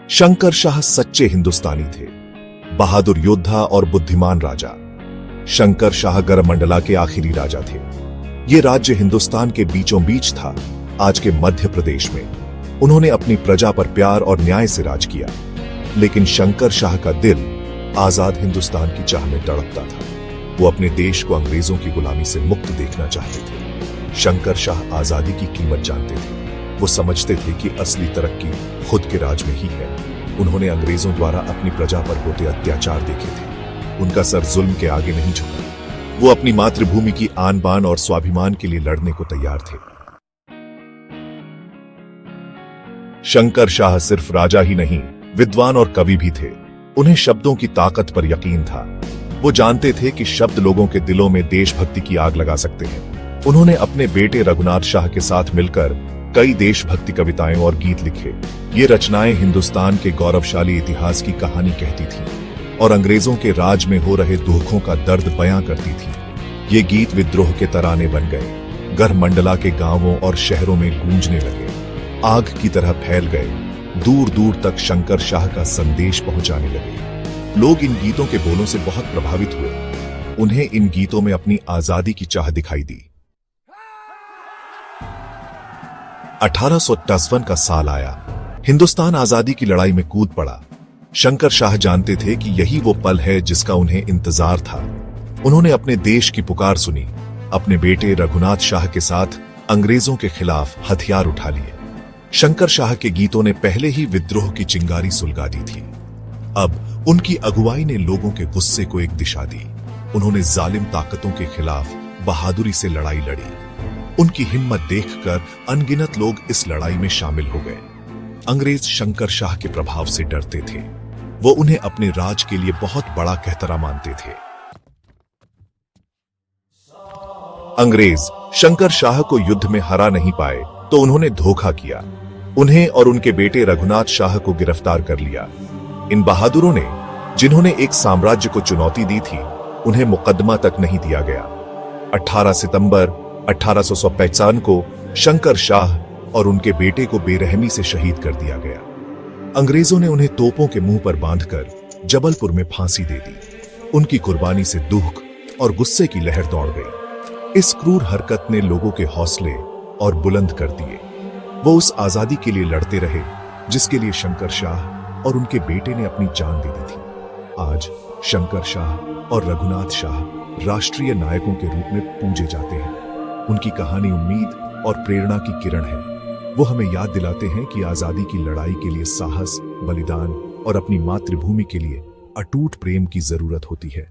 शंकर शाह सच्चे हिंदुस्तानी थे, बहादुर योद्धा और बुद्धिमान राजा। शंकर शाह गरमंडला के आखिरी राजा थे। ये राज्य हिंदुस्तान के बीचों बीच था, आज के मध्य प्रदेश में। उन्होंने अपनी प्रजा पर प्यार और न्याय से राज किया, लेकिन शंकर शाह का दिल आजाद हिंदुस्तान की चाह में तड़पता था। वो अपने देश को अंग्रेजों की गुलामी से मुक्त देखना चाहते थे। शंकर शाह आजादी की कीमत जानते थे। वो समझते थे कि असली तरक्की खुद के राज में ही है। उन्होंने अंग्रेजों द्वारा अपनी प्रजा पर होते अत्याचार देखे थे। उनका सर जुल्म के आगे नहीं झुका। वो अपनी मातृभूमि की आन बान और स्वाभिमान के लिए लड़ने को तैयार थे। शंकर शाह सिर्फ राजा ही नहीं, विद्वान और कवि भी थे। उन्हें शब्दों की ताकत पर यकीन था। वो जानते थे कि शब्द लोगों के दिलों में देशभक्ति की आग लगा सकते हैं। उन्होंने अपने बेटे रघुनाथ शाह के साथ मिलकर कई देशभक्ति कविताएं और गीत लिखे। ये रचनाएं हिंदुस्तान के गौरवशाली इतिहास की कहानी कहती थीं और अंग्रेजों के राज में हो रहे दुखों का दर्द बयां करती थीं। ये गीत विद्रोह के तराने बन गए, गढ़मंडला के गांवों और शहरों में गूंजने लगे, आग की तरह फैल गए, दूर दूर तक शंकर शाह का संदेश पहुंचाने लगे। लोग इन गीतों के बोलों से बहुत प्रभावित हुए। उन्हें इन गीतों में अपनी आजादी की चाह दिखाई दी। 1858 का साल आया। हिंदुस्तान आजादी की लड़ाई में कूद पड़ा। शंकर शाह जानते थे कि यही वो पल है जिसका उन्हें इंतजार था। उन्होंने अपने देश की पुकार सुनी। अपने बेटे रघुनाथ शाह के साथ अंग्रेजों के खिलाफ हथियार उठा लिए। शंकर शाह के गीतों ने पहले ही विद्रोह की चिंगारी सुलगा दी थी। अब उनकी अगुवाई ने लोगों के गुस्से को एक दिशा दी। उन्होंने जालिम ताकतों के खिलाफ बहादुरी से लड़ाई लड़ी। उनकी हिम्मत देखकर अनगिनत लोग इस लड़ाई में शामिल हो गए। अंग्रेज शंकर शाह के प्रभाव से डरते थे। वो उन्हें अपने राज के लिए बहुत बड़ा कहतरा मानते थे। अंग्रेज शंकर शाह को युद्ध में हरा नहीं पाए तो उन्होंने धोखा किया। उन्हें और उनके बेटे रघुनाथ शाह को गिरफ्तार कर लिया। इन बहादुरों ने, जिन्होंने एक साम्राज्य को चुनौती दी थी, उन्हें मुकदमा तक नहीं दिया गया। 18 सितंबर 1855 को शंकर शाह और उनके बेटे को बेरहमी से शहीद कर दिया गया। अंग्रेजों ने उन्हें तोपों के मुंह पर बांधकर जबलपुर में फांसी दे दी। उनकी कुर्बानी से दुख और गुस्से की लहर दौड़ गई। इस क्रूर हरकत ने लोगों के हौसले और बुलंद कर दिए। वो उस आजादी के लिए लड़ते रहे जिसके लिए शंकर शाह और उनके बेटे ने अपनी जान दे दी थी। आज शंकर शाह और रघुनाथ शाह राष्ट्रीय नायकों के रूप में पूजे जाते हैं। उनकी कहानी उम्मीद और प्रेरणा की किरण है। वो हमें याद दिलाते हैं कि आजादी की लड़ाई के लिए साहस, बलिदान और अपनी मातृभूमि के लिए अटूट प्रेम की जरूरत होती है।